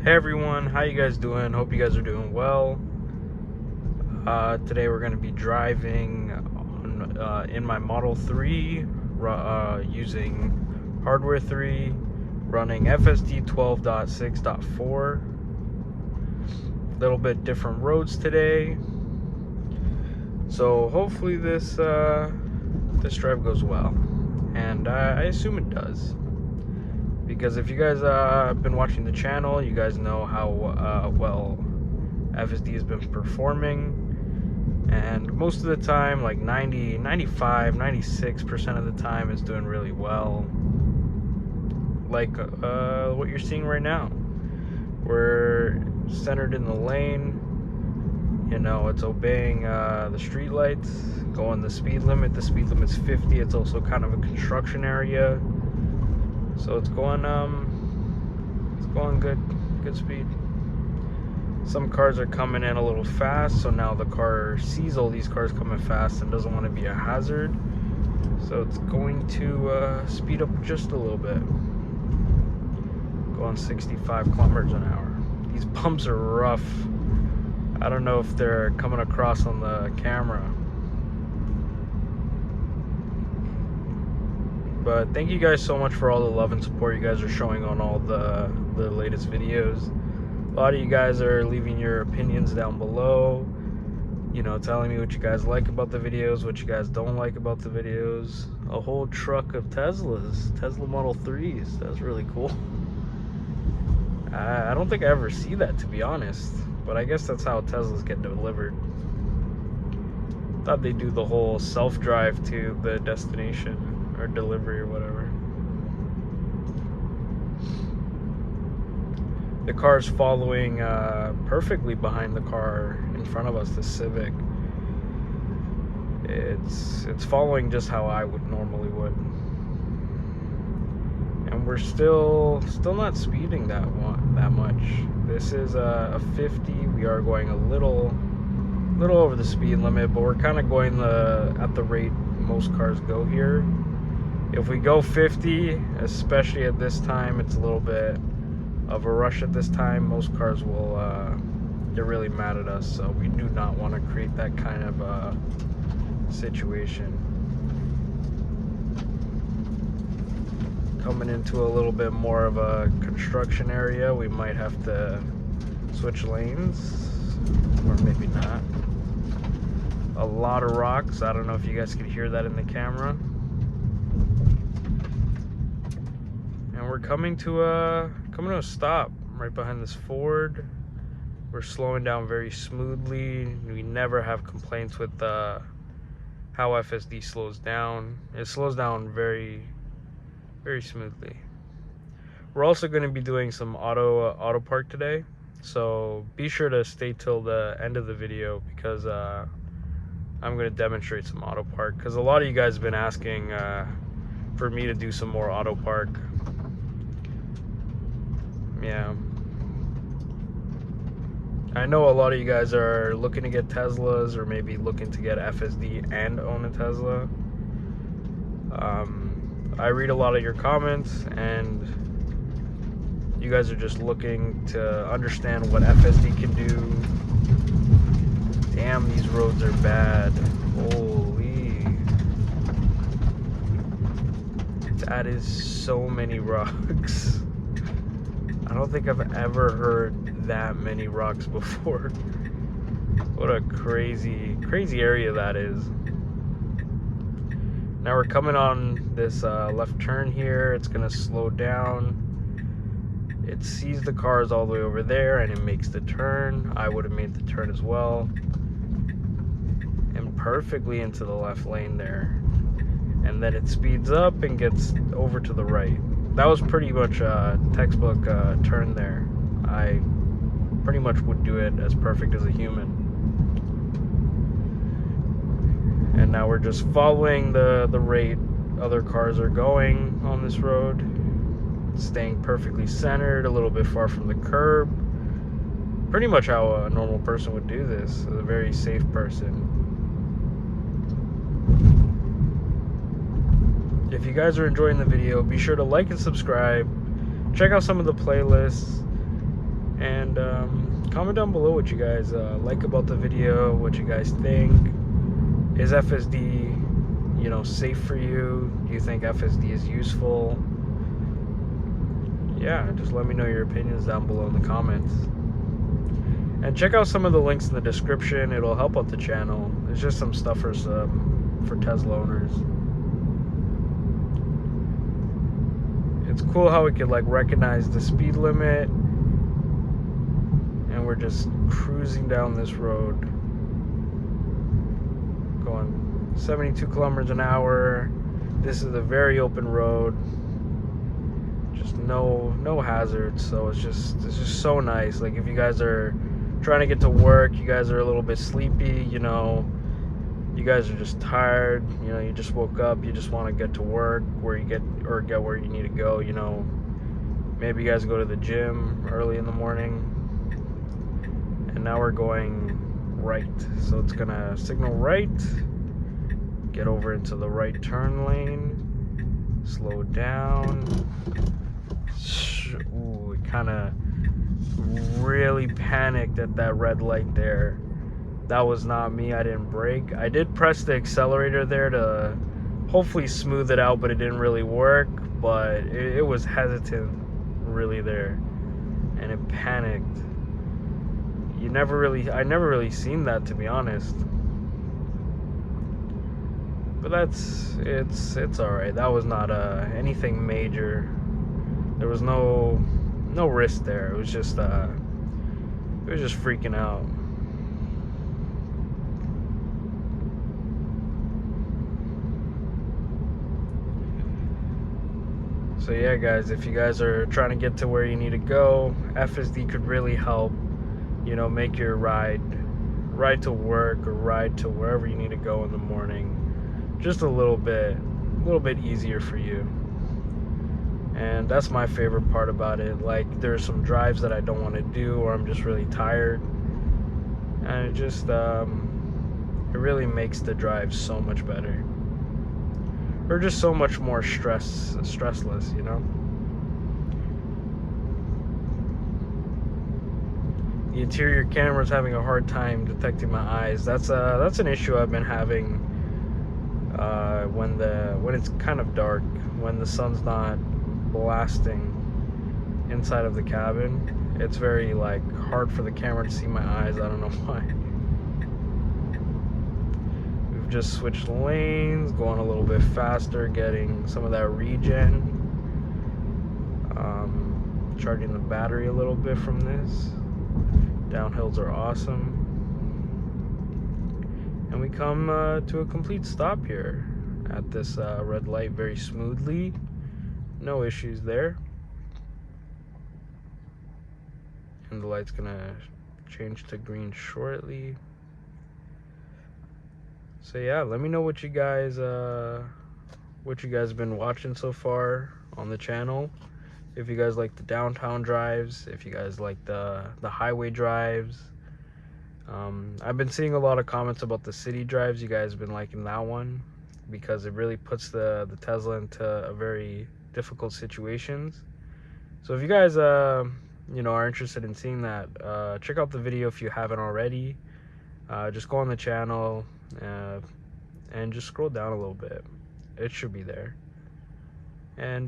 Hey everyone, how you guys doing? Hope you guys are doing well. Today we're going to be driving in my Model 3 using Hardware 3, running FSD 12.6.4. A little bit different roads today. So hopefully this drive goes well. And I assume it does. Because if you guys have been watching the channel, you guys know how well FSD has been performing. And most of the time, like 90, 95, 96% of the time, it's doing really well. Like what you're seeing right now. We're centered in the lane. You know, it's obeying the street lights, going the speed limit. The speed limit's 50. It's also kind of a construction area. So it's going good speed. Some cars are coming in a little fast, so now the car sees all these cars coming fast and doesn't want to be a hazard. So it's going to speed up just a little bit. Going 65 kilometers an hour. These bumps are rough. I don't know if they're coming across on the camera. But thank you guys so much for all the love and support you guys are showing on all the latest videos. A lot of you guys are leaving your opinions down below, you know, telling me what you guys like about the videos, what you guys don't like about the videos. A whole truck of Teslas, Tesla Model 3s. That's really cool. I don't think I ever see that, to be honest, but I guess that's how Teslas get delivered. Thought they do the whole self-drive to the destination or delivery or whatever. The car's following perfectly behind the car in front of us, the Civic. It's following just how I would normally would, and we're still not speeding that much. This is a 50. We are going a little over the speed limit, but we're kind of going at the rate most cars go here. If we go 50, especially at this time, it's a little bit of a rush at this time. Most cars will get really mad at us, so we do not want to create that kind of situation. Coming into a little bit more of a construction area, we might have to switch lanes, or maybe not. A lot of rocks. I don't know if you guys can hear that in the camera. And we're coming to a stop right behind this Ford. We're slowing down very smoothly. We never have complaints with how FSD slows down. It slows down very, very smoothly. We're also going to be doing some Autopark today, so be sure to stay till the end of the video, because I'm going to demonstrate some Autopark, because a lot of you guys have been asking for me to do some more Autopark. Yeah, I know a lot of you guys are looking to get Teslas, or maybe looking to get FSD and own a Tesla. I read a lot of your comments, and you guys are just looking to understand what FSD can do. Damn, these roads are bad. Holy. That is so many rocks. I don't think I've ever heard that many rocks before. What a crazy area that is. Now we're coming on this left turn here. It's gonna slow down. It sees the cars all the way over there and it makes the turn. I would have made the turn as well. And perfectly into the left lane there. And then it speeds up and gets over to the right. That was pretty much a textbook turn there. I pretty much would do it as perfect as a human. And now we're just following the rate other cars are going on this road. Staying perfectly centered, a little bit far from the curb. Pretty much how a normal person would do this. A very safe person. If you guys are enjoying the video, be sure to like and subscribe. Check out some of the playlists. And comment down below what you guys like about the video, what you guys think. Is FSD, you know, safe for you? Do you think FSD is useful? Yeah, just let me know your opinions down below in the comments. And check out some of the links in the description. It'll help out the channel. There's just some stuff for Tesla owners. It's cool how it could like recognize the speed limit, and we're just cruising down this road, going 72 kilometers an hour. This is a very open road, just no hazards. So it's just so nice. Like if you guys are trying to get to work, you guys are a little bit sleepy, you know, you guys are just tired, you know, you just woke up, you just want to get to work, get where you need to go, you know. Maybe you guys go to the gym early in the morning. And now we're going right, so it's gonna signal right, get over into the right turn lane, slow down. Ooh, it kind of really panicked at that red light there. That was not me. I didn't brake. I did press the accelerator there to hopefully smooth it out, but it didn't really work. But it was hesitant really there, and it panicked. I never really seen that, to be honest. But it's all right. That was not anything major. There was no risk there. It was just freaking out. So yeah, guys, if you guys are trying to get to where you need to go, FSD could really help, you know, make your ride to work or ride to wherever you need to go in the morning just a little bit easier for you. And that's my favorite part about it. Like, there's some drives that I don't want to do, or I'm just really tired, and it just it really makes the drive so much better, or just so much more stressless, you know. The interior camera is having a hard time detecting my eyes. That's an issue I've been having when it's kind of dark, when the sun's not blasting inside of the cabin. It's very like hard for the camera to see my eyes. I don't know why. We've just switched lanes, going a little bit faster, getting some of that regen. Charging the battery a little bit from this. Downhills are awesome. And we come to a complete stop here at this red light very smoothly. No issues there. And the light's gonna change to green shortly. So yeah, let me know what you guys have been watching so far on the channel. If you guys like the downtown drives, if you guys like the highway drives. I've been seeing a lot of comments about the city drives. You guys have been liking that one because it really puts the Tesla into a very difficult situations. So if you guys you know, are interested in seeing that, check out the video if you haven't already. Just go on the channel and just scroll down a little bit. It should be there. And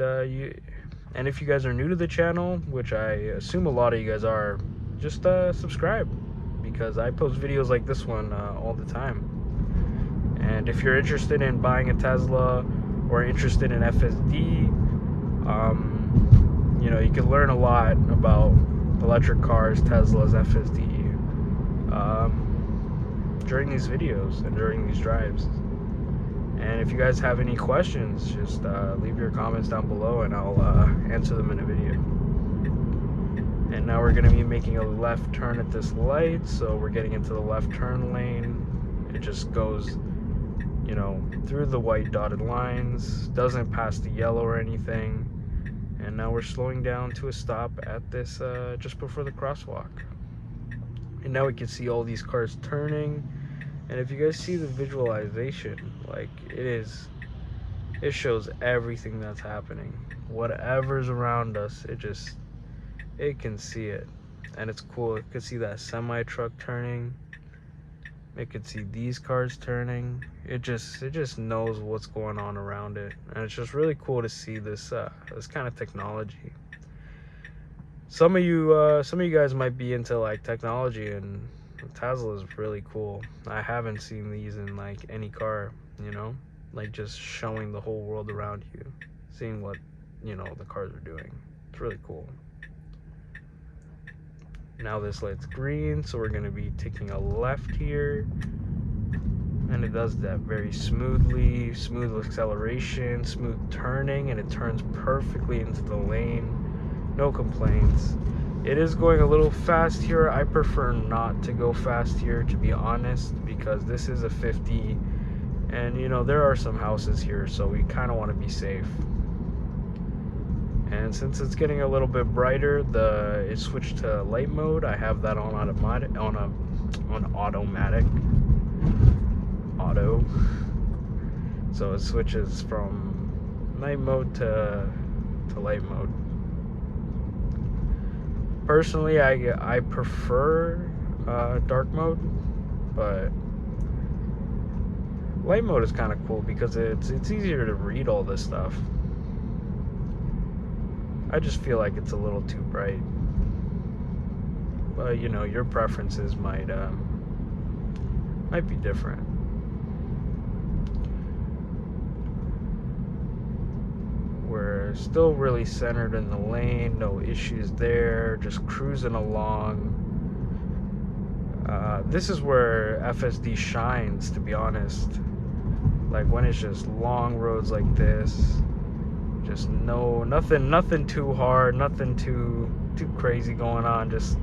if you guys are new to the channel, which I assume a lot of you guys are, just subscribe, because I post videos like this one all the time. And if you're interested in buying a Tesla or interested in FSD, you know, you can learn a lot about electric cars, Teslas, FSD during these videos and during these drives. And if you guys have any questions, just leave your comments down below and I'll answer them in a video. And now we're going to be making a left turn at this light, so we're getting into the left turn lane. It just goes, you know, through the white dotted lines, doesn't pass the yellow or anything. And now we're slowing down to a stop at this just before the crosswalk. And now we can see all these cars turning. And if you guys see the visualization, like, it shows everything that's happening. Whatever's around us, it can see it. and it's cool. You can see that semi truck turning. It could see these cars turning. It just knows what's going on around it, and it's just really cool to see this kind of technology. Some of you guys might be into like technology, and Tesla is really cool. I haven't seen these in like any car, you know, like just showing the whole world around you, seeing what, you know, the cars are doing. It's really cool. Now this light's green, so we're gonna be taking a left here, and it does that very smoothly. Smooth acceleration, smooth turning, and it turns perfectly into the lane. No complaints. It is going a little fast here. I prefer not to go fast here, to be honest, because this is a 50, and you know there are some houses here, so we kind of want to be safe. And since it's getting a little bit brighter, it switched to light mode. I have that on automatic, auto. So it switches from night mode to light mode. Personally, I prefer dark mode, but light mode is kind of cool because it's easier to read all this stuff. I just feel like it's a little too bright, but you know, your preferences might be different. We're still really centered in the lane, no issues there, just cruising along. This is where FSD shines, to be honest. Like when it's just long roads like this, just nothing too hard, nothing too crazy going on. Just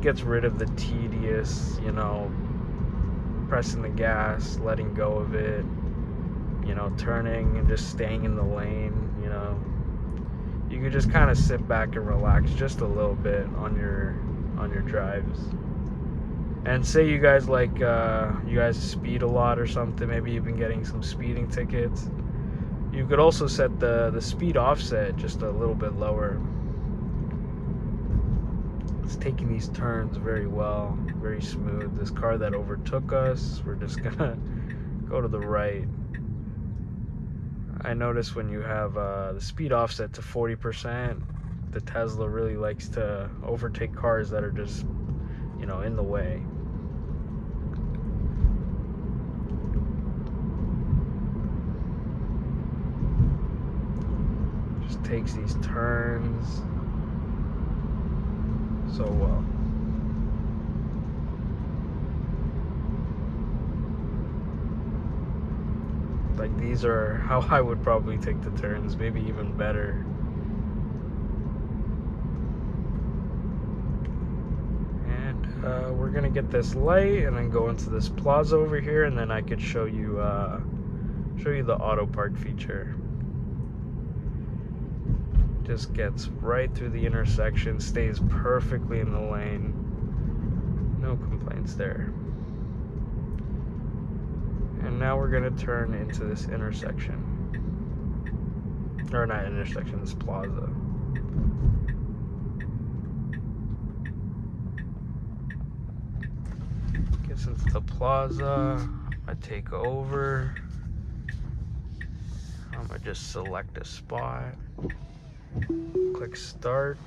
gets rid of the tedious, you know, pressing the gas, letting go of it, you know, turning and just staying in the lane. You know, you can just kind of sit back and relax just a little bit on your drives. And say you guys speed a lot or something, maybe you've been getting some speeding tickets, you could also set the speed offset just a little bit lower. It's taking these turns very well, very smooth. This car that overtook us, we're just gonna go to the right. I notice when you have the speed offset to 40%, the Tesla really likes to overtake cars that are just, you know, in the way. Just takes these turns so well. Like these are how I would probably take the turns, maybe even better. And we're gonna get this light and then go into this plaza over here, and then I could show you the Autopark feature. Just gets right through the intersection, stays perfectly in the lane. No complaints there. And now we're gonna turn into this intersection. Or not intersection, this plaza. Gets into the plaza. I take over. I'm gonna just select a spot. Click start.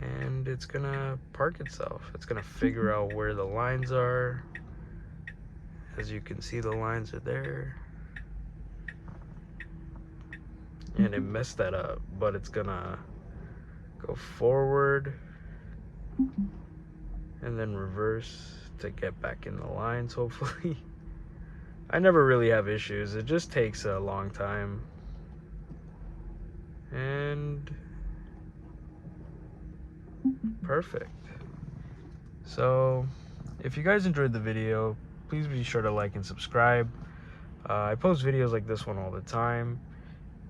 And it's gonna park itself. It's gonna figure out where the lines are. As you can see, the lines are there. And it messed that up, but it's gonna go forward and then reverse to get back in the lines, hopefully. I never really have issues. It just takes a long time. And perfect. So if you guys enjoyed the video, please be sure to like and subscribe. I post videos like this one all the time.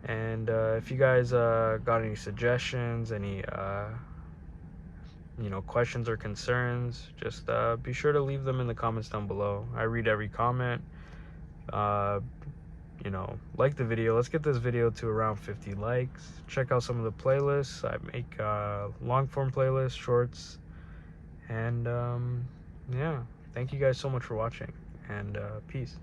And if you guys got any suggestions, any you know, questions or concerns, just be sure to leave them in the comments down below. I read every comment. You you know, like the video. Let's get this video to around 50 likes. Check out some of the playlists. I make long form playlists, shorts, and yeah, thank you guys so much for watching, and peace.